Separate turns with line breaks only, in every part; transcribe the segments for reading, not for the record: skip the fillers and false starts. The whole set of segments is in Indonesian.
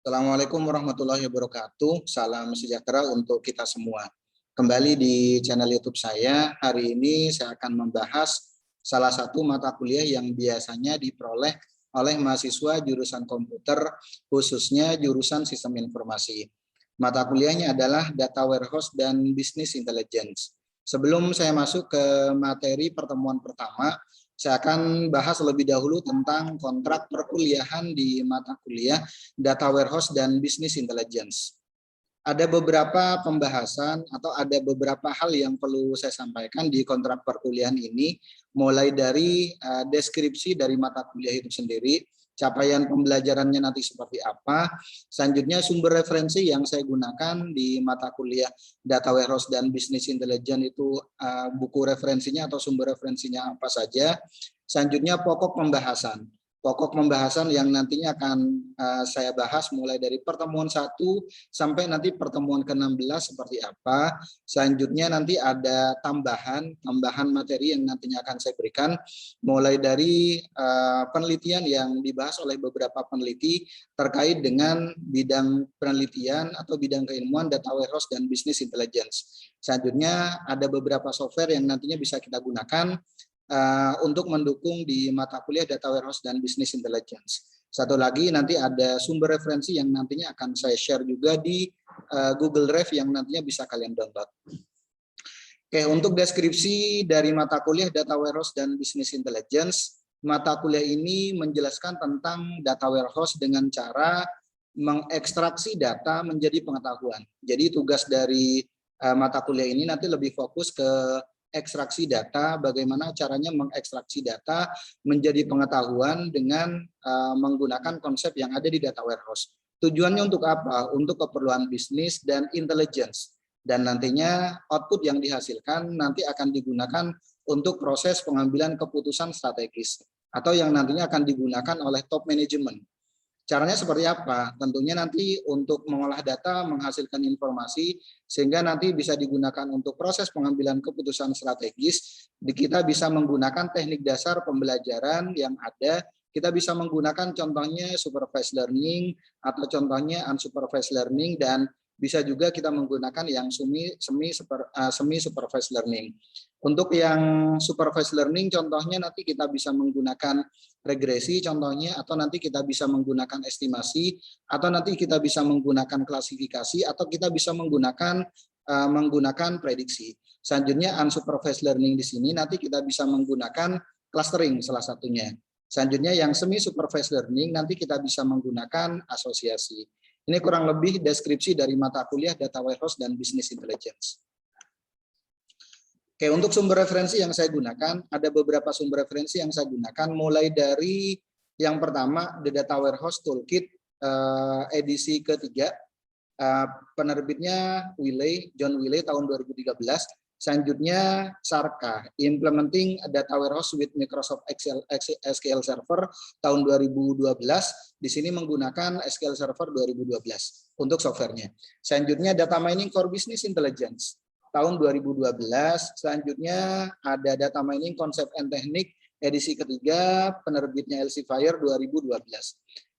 Assalamualaikum warahmatullahi wabarakatuh. Salam sejahtera untuk kita semua. Kembali di channel YouTube saya. Hari ini saya akan membahas salah satu mata kuliah yang biasanya diperoleh oleh mahasiswa jurusan komputer, khususnya jurusan sistem informasi. Mata kuliahnya adalah Data Warehouse dan Business Intelligence. Sebelum saya masuk ke materi pertemuan pertama, saya akan bahas lebih dahulu tentang kontrak perkuliahan di mata kuliah Data Warehouse dan Business Intelligence. Ada beberapa pembahasan atau ada beberapa hal yang perlu saya sampaikan di kontrak perkuliahan ini, mulai dari deskripsi dari mata kuliah itu sendiri, capaian pembelajarannya nanti seperti apa, selanjutnya sumber referensi yang saya gunakan di mata kuliah Data Warehouse dan Business Intelligence itu buku referensinya atau sumber referensinya apa saja, selanjutnya pokok pembahasan yang nantinya akan saya bahas mulai dari pertemuan 1 sampai nanti pertemuan ke-16 seperti apa. Selanjutnya nanti ada tambahan materi yang nantinya akan saya berikan mulai dari penelitian yang dibahas oleh beberapa peneliti terkait dengan bidang penelitian atau bidang keilmuan Data Warehouse dan Business Intelligence. Selanjutnya ada beberapa software yang nantinya bisa kita gunakan untuk mendukung di mata kuliah Data Warehouse dan Business Intelligence. Satu lagi nanti ada sumber referensi yang nantinya akan saya share juga di Google Drive yang nantinya bisa kalian download. Oke, untuk deskripsi dari mata kuliah Data Warehouse dan Business Intelligence, mata kuliah ini menjelaskan tentang data warehouse dengan cara mengekstraksi data menjadi pengetahuan. Jadi tugas dari mata kuliah ini nanti lebih fokus ke ekstraksi data, bagaimana caranya mengekstraksi data menjadi pengetahuan dengan menggunakan konsep yang ada di data warehouse. Tujuannya untuk apa? Untuk keperluan bisnis dan intelligence. Dan nantinya output yang dihasilkan nanti akan digunakan untuk proses pengambilan keputusan strategis atau yang nantinya akan digunakan oleh top management. Caranya seperti apa? Tentunya nanti untuk mengolah data, menghasilkan informasi, sehingga nanti bisa digunakan untuk proses pengambilan keputusan strategis. Kita bisa menggunakan teknik dasar pembelajaran yang ada. Kita bisa menggunakan contohnya supervised learning atau contohnya unsupervised learning, dan bisa juga kita menggunakan yang semi supervised learning. Untuk yang supervised learning contohnya nanti kita bisa menggunakan regresi contohnya, atau nanti kita bisa menggunakan estimasi, atau nanti kita bisa menggunakan klasifikasi, atau kita bisa menggunakan prediksi. Selanjutnya unsupervised learning di sini nanti kita bisa menggunakan clustering salah satunya. Selanjutnya yang semi supervised learning nanti kita bisa menggunakan asosiasi. Ini kurang lebih deskripsi dari mata kuliah Data Warehouse dan Business Intelligence. Oke, untuk sumber referensi yang saya gunakan, ada beberapa sumber referensi yang saya gunakan, mulai dari yang pertama, The Data Warehouse Toolkit edisi ketiga, penerbitnya John Wiley tahun 2013. Selanjutnya Sarka, Implementing Data Warehouse with Microsoft SQL Server tahun 2012. Di sini menggunakan SQL Server 2012 untuk softwarenya. Selanjutnya Data Mining for Business Intelligence tahun 2012. Selanjutnya ada Data Mining Concept and Technique edisi ketiga, penerbitnya Elsevier 2012.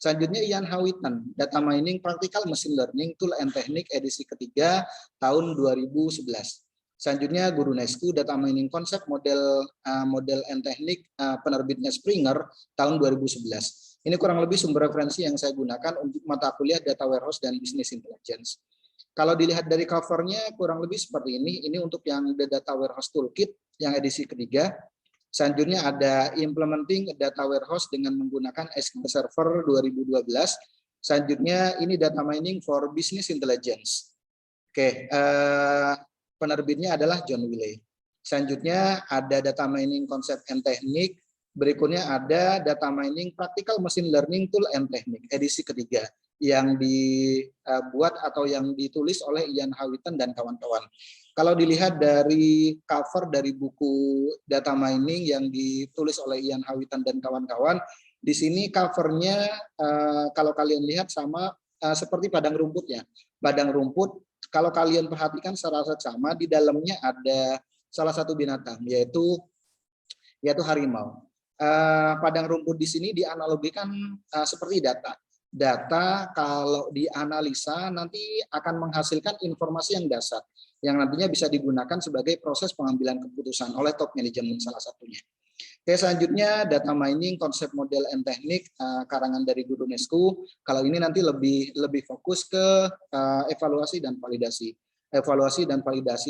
Selanjutnya Ian Hawitan, Data Mining Practical Machine Learning Tool and Technique edisi ketiga tahun 2011. Selanjutnya Guru Nesku, Data Mining Concept Model and Technique, penerbitnya Springer tahun 2011. Ini kurang lebih sumber referensi yang saya gunakan untuk mata kuliah Data Warehouse dan Business Intelligence. Kalau dilihat dari covernya kurang lebih seperti ini. Ini untuk yang The Data Warehouse Toolkit yang edisi ketiga. Selanjutnya ada Implementing Data Warehouse dengan menggunakan SQL Server 2012. Selanjutnya ini Data Mining for Business Intelligence. Oke, penerbitnya adalah John Wiley. Selanjutnya ada Data Mining Concept and Technique. Berikutnya ada Data Mining Practical Machine Learning Tool and Technique edisi ketiga yang dibuat atau yang ditulis oleh Ian Hawitan dan kawan-kawan. Kalau dilihat dari cover dari buku Data Mining yang ditulis oleh Ian Hawitan dan kawan-kawan, di sini covernya kalau kalian lihat sama seperti padang rumputnya. Padang rumput, kalau kalian perhatikan secara seksama, di dalamnya ada salah satu binatang, yaitu harimau. Padang rumput di sini dianalogikan seperti data. data kalau dianalisa nanti akan menghasilkan informasi yang dasar yang nantinya bisa digunakan sebagai proses pengambilan keputusan oleh top manajemen salah satunya. Oke, selanjutnya data mining, konsep, model, and teknik, karangan dari Guru Nesku. Kalau ini nanti lebih fokus ke evaluasi dan validasi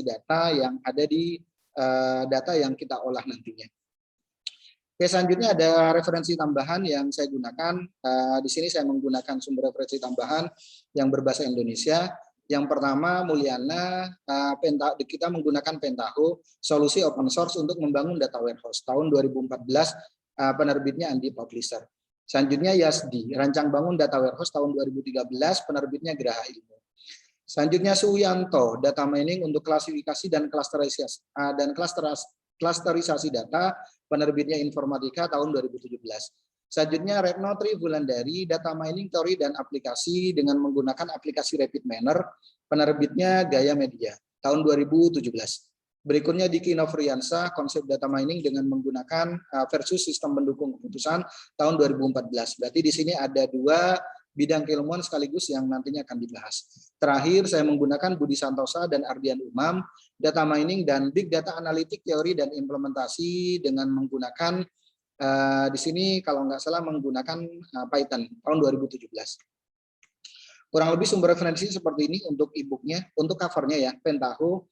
data yang ada di data yang kita olah nantinya. Oke, selanjutnya ada referensi tambahan yang saya gunakan. Di sini saya menggunakan sumber referensi tambahan yang berbahasa Indonesia. Yang pertama, Mulyana, kita menggunakan Pentaho, solusi open source untuk membangun data warehouse. Tahun 2014, penerbitnya Andi Publisher. Selanjutnya Yasdi, rancang bangun data warehouse tahun 2013, penerbitnya Geraha Ilmu. Selanjutnya Suyanto, data mining untuk klasifikasi dan klasterisasi data, penerbitnya Informatika tahun 2017. Selanjutnya Retno Triwulandari, data mining teori dan aplikasi dengan menggunakan aplikasi Rapid Miner, penerbitnya Gaya Media tahun 2017. Berikutnya Diki Novriansa, konsep data mining dengan menggunakan versus sistem pendukung keputusan tahun 2014. Berarti di sini ada 2 bidang keilmuan sekaligus yang nantinya akan dibahas. Terakhir saya menggunakan Budi Santosa dan Ardian Umam, data mining dan big data analitik teori dan implementasi dengan menggunakan di sini kalau nggak salah menggunakan Python tahun 2017. Kurang lebih sumber referensi seperti ini untuk e-booknya, untuk covernya ya, Pentaho.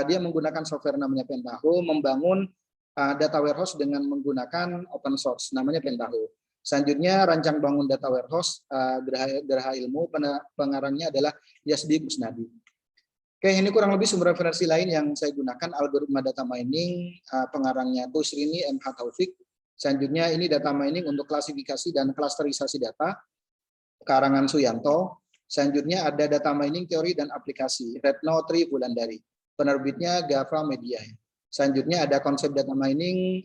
Dia menggunakan software namanya Pentaho, membangun data warehouse dengan menggunakan open source, namanya Pentaho. Selanjutnya rancang bangun data warehouse, Geraha Ilmu, pengarangnya adalah Yasdi Kusnadi. Oke, ini kurang lebih sumber referensi lain yang saya gunakan, algoritma data mining, pengarangnya Kusrini MH Taufik. Selanjutnya ini data mining untuk klasifikasi dan klasterisasi data, karangan Suyanto. Selanjutnya ada data mining teori dan aplikasi, Retno Triwulandari, penerbitnya Gava Media. Selanjutnya ada konsep data mining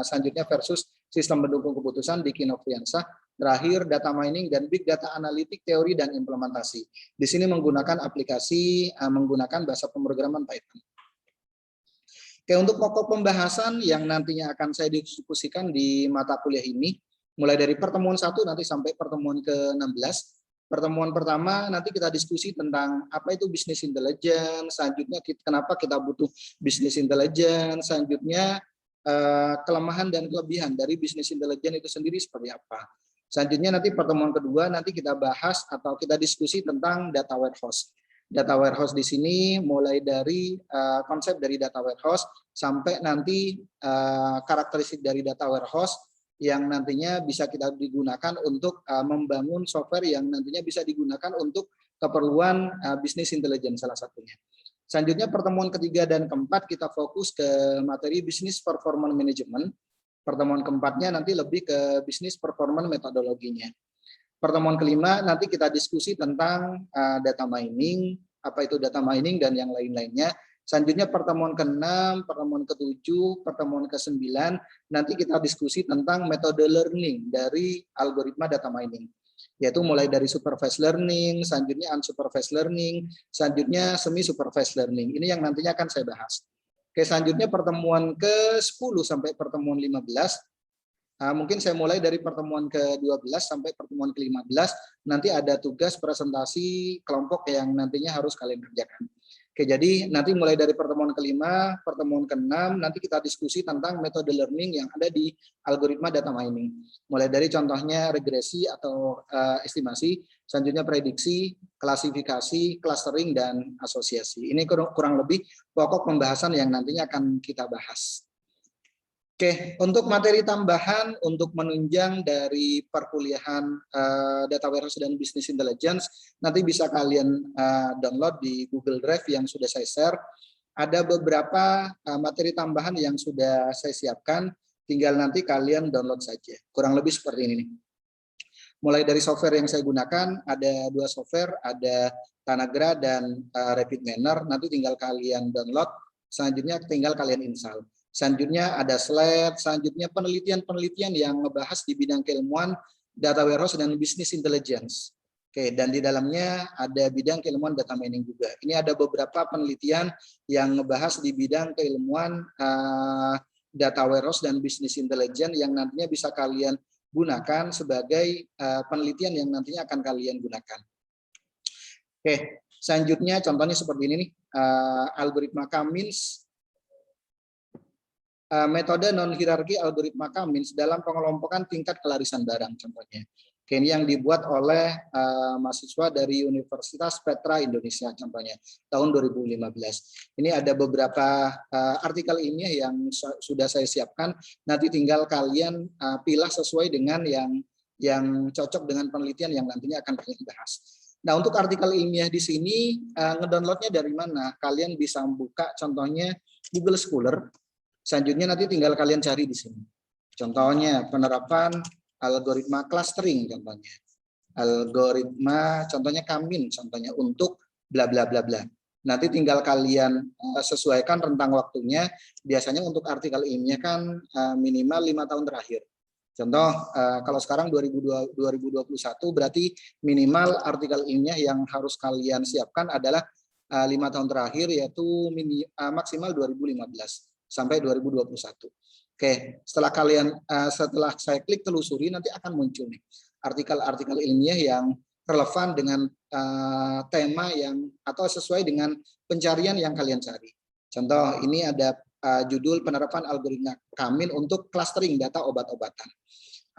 selanjutnya versus sistem pendukung keputusan Diki Novriansa. Terakhir data mining dan big data analitik teori dan implementasi. Di sini menggunakan aplikasi menggunakan bahasa pemrograman Python. Oke, untuk pokok pembahasan yang nantinya akan saya diskusikan di mata kuliah ini, mulai dari pertemuan 1 nanti sampai pertemuan ke-16. Pertemuan pertama nanti kita diskusi tentang apa itu business intelligence, selanjutnya kenapa kita butuh business intelligence, selanjutnya kelemahan dan kelebihan dari business intelligence itu sendiri seperti apa. Selanjutnya nanti pertemuan kedua nanti kita bahas atau kita diskusi tentang data warehouse. Data warehouse di sini mulai dari konsep dari data warehouse sampai nanti karakteristik dari data warehouse yang nantinya bisa kita digunakan untuk membangun software yang nantinya bisa digunakan untuk keperluan business intelligence salah satunya. Selanjutnya pertemuan ketiga dan keempat kita fokus ke materi business performance management. Pertemuan keempatnya nanti lebih ke business performance metodologinya. Pertemuan kelima nanti kita diskusi tentang data mining, apa itu data mining dan yang lain-lainnya. Selanjutnya pertemuan ke-6, pertemuan ke-7, pertemuan ke-9 nanti kita diskusi tentang metode learning dari algoritma data mining. Yaitu mulai dari supervised learning, selanjutnya unsupervised learning, selanjutnya semi supervised learning. Ini yang nantinya akan saya bahas. Oke, selanjutnya pertemuan ke-10 sampai pertemuan 15. Mungkin saya mulai dari pertemuan ke-12 sampai pertemuan ke-15, nanti ada tugas presentasi kelompok yang nantinya harus kalian kerjakan. Oke, jadi nanti mulai dari pertemuan ke-5, pertemuan ke-6, nanti kita diskusi tentang metode learning yang ada di algoritma data mining. Mulai dari contohnya regresi atau estimasi, selanjutnya prediksi, klasifikasi, clustering, dan asosiasi. Ini kurang lebih pokok pembahasan yang nantinya akan kita bahas. Oke, untuk materi tambahan untuk menunjang dari perkuliahan data warehouse dan business intelligence, nanti bisa kalian download di Google Drive yang sudah saya share. Ada beberapa materi tambahan yang sudah saya siapkan, tinggal nanti kalian download saja. Kurang lebih seperti ini nih. Mulai dari software yang saya gunakan, ada 2 software, ada Tanagra dan Rapid Miner, nanti tinggal kalian download, selanjutnya tinggal kalian install. Selanjutnya ada slide, selanjutnya penelitian-penelitian yang ngebahas di bidang keilmuan data warehouse dan business intelligence. Oke, dan di dalamnya ada bidang keilmuan data mining juga. Ini ada beberapa penelitian yang ngebahas di bidang keilmuan data warehouse dan business intelligence yang nantinya bisa kalian gunakan sebagai penelitian yang nantinya akan kalian gunakan. Oke, selanjutnya contohnya seperti ini nih, algoritma Cummins, metode non-hierarki algoritma Cummins dalam pengelompokan tingkat kelarisan barang contohnya. Oke, ini yang dibuat oleh mahasiswa dari Universitas Petra Indonesia contohnya tahun 2015. Ini ada beberapa artikel ilmiah yang sudah saya siapkan. Nanti tinggal kalian pilih sesuai dengan yang cocok dengan penelitian yang nantinya akan kalian bahas. Nah, untuk artikel ilmiah di sini ngedownloadnya dari mana? Kalian bisa buka contohnya Google Scholar. Selanjutnya nanti tinggal kalian cari di sini. Contohnya penerapan algoritma clustering contohnya. Algoritma contohnya Cummins contohnya untuk bla bla bla bla. Nanti tinggal kalian sesuaikan rentang waktunya. Biasanya untuk artikel ilmiah kan minimal 5 tahun terakhir. Contoh kalau sekarang 2021 berarti minimal artikel ilmiah yang harus kalian siapkan adalah 5 tahun terakhir, yaitu maksimal 2015 sampai 2021. Oke, setelah setelah saya klik telusuri nanti akan muncul nih artikel-artikel ilmiah yang relevan dengan tema yang atau sesuai dengan pencarian yang kalian cari. Contoh ini ada judul penerapan algoritma Cummins untuk clustering data obat-obatan.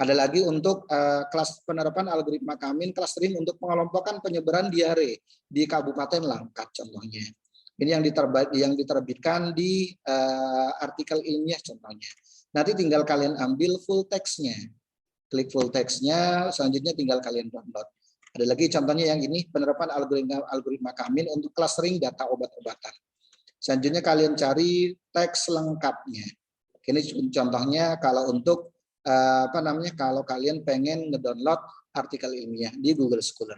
Ada lagi untuk penerapan algoritma Cummins clustering untuk pengelompokan penyebaran diare di Kabupaten Langkat contohnya. Ini yang diterbitkan di artikel ilmiah contohnya. Nanti tinggal kalian ambil full text-nya. Klik full text-nya, selanjutnya tinggal kalian download. Ada lagi contohnya yang ini, penerapan algoritma Cummins untuk clustering data obat-obatan. Selanjutnya kalian cari teks lengkapnya. Ini contohnya kalau untuk kalau kalian pengen ngedownload artikel ilmiah di Google Scholar.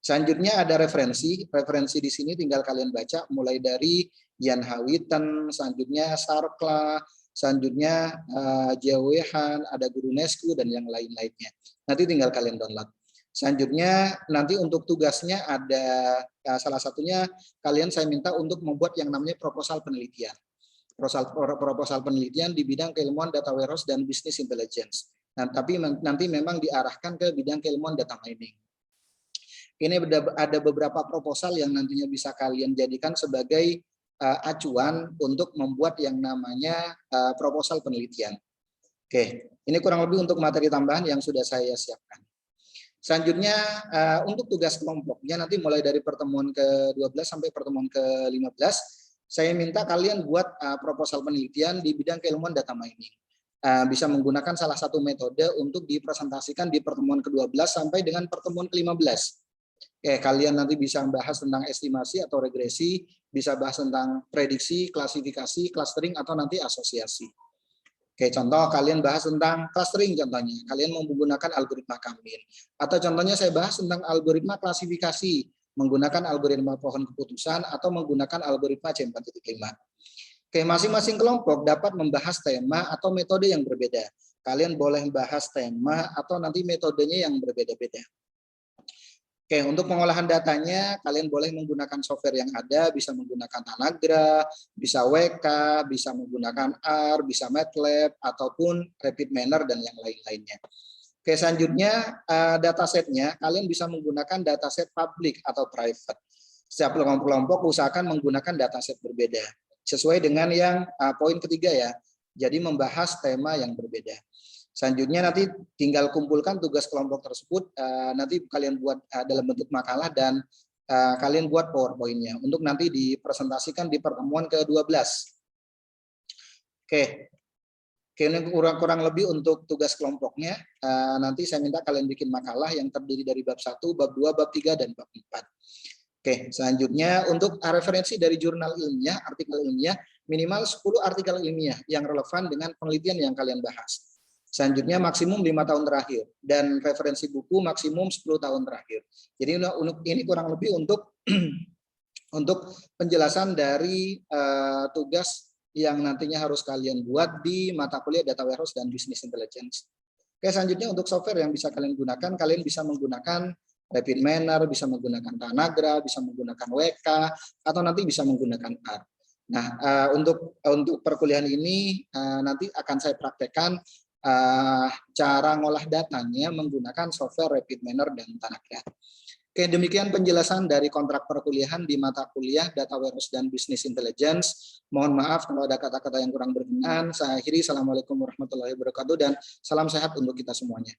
Selanjutnya ada referensi. Referensi di sini tinggal kalian baca mulai dari Jan Hawiten, selanjutnya Sarkla, selanjutnya Jauh Han, ada Guru Nesku dan yang lain-lainnya. Nanti tinggal kalian download. Selanjutnya nanti untuk tugasnya ada salah satunya kalian saya minta untuk membuat yang namanya proposal penelitian. Proposal penelitian di bidang keilmuan data warehouse dan business intelligence. Nah, tapi nanti memang diarahkan ke bidang keilmuan data mining. Ini ada beberapa proposal yang nantinya bisa kalian jadikan sebagai acuan untuk membuat yang namanya proposal penelitian. Oke, ini kurang lebih untuk materi tambahan yang sudah saya siapkan. Selanjutnya untuk tugas kelompoknya nanti mulai dari pertemuan ke-12 sampai pertemuan ke-15, saya minta kalian buat proposal penelitian di bidang keilmuan data mining. Bisa menggunakan salah satu metode untuk dipresentasikan di pertemuan ke-12 sampai dengan pertemuan ke-15. Kalian nanti bisa membahas tentang estimasi atau regresi, bisa bahas tentang prediksi, klasifikasi, clustering, atau nanti asosiasi. Contoh kalian bahas tentang clustering contohnya, kalian menggunakan algoritma Cummins. Atau contohnya saya bahas tentang algoritma klasifikasi, menggunakan algoritma pohon keputusan atau menggunakan algoritma C4.5. Masing-masing kelompok dapat membahas tema atau metode yang berbeda. Kalian boleh membahas tema atau nanti metodenya yang berbeda-beda. Untuk pengolahan datanya, kalian boleh menggunakan software yang ada, bisa menggunakan Tanagra, bisa WK, bisa menggunakan R, bisa MATLAB, ataupun RapidMiner, dan yang lain-lainnya. Selanjutnya datasetnya, kalian bisa menggunakan dataset public atau private. Setiap kelompok usahakan menggunakan dataset berbeda, sesuai dengan yang poin ketiga ya, jadi membahas tema yang berbeda. Selanjutnya nanti tinggal kumpulkan tugas kelompok tersebut, nanti kalian buat dalam bentuk makalah dan kalian buat PowerPoint-nya untuk nanti dipresentasikan di pertemuan ke-12. Ini kurang lebih untuk tugas kelompoknya. Nanti saya minta kalian bikin makalah yang terdiri dari bab 1, bab 2, bab 3, dan bab 4. Selanjutnya untuk referensi dari jurnal ilmiah, artikel ilmiah, minimal 10 artikel ilmiah yang relevan dengan penelitian yang kalian bahas. Selanjutnya maksimum 5 tahun terakhir dan referensi buku maksimum 10 tahun terakhir. Jadi ini kurang lebih untuk penjelasan dari tugas yang nantinya harus kalian buat di mata kuliah Data Warehouse dan Business Intelligence. Selanjutnya untuk software yang bisa kalian gunakan, kalian bisa menggunakan RapidMiner, bisa menggunakan Tanagra, bisa menggunakan WK, atau nanti bisa menggunakan R. Nah, untuk perkuliahan ini nanti akan saya praktekkan cara ngolah datanya menggunakan software Rapid Miner dan Tanakia. Oke, demikian penjelasan dari kontrak perkuliahan di mata kuliah Data Warehouse dan Business Intelligence. Mohon maaf kalau ada kata-kata yang kurang berkenan. Saya akhiri. Assalamualaikum warahmatullahi wabarakatuh dan salam sehat untuk kita semuanya.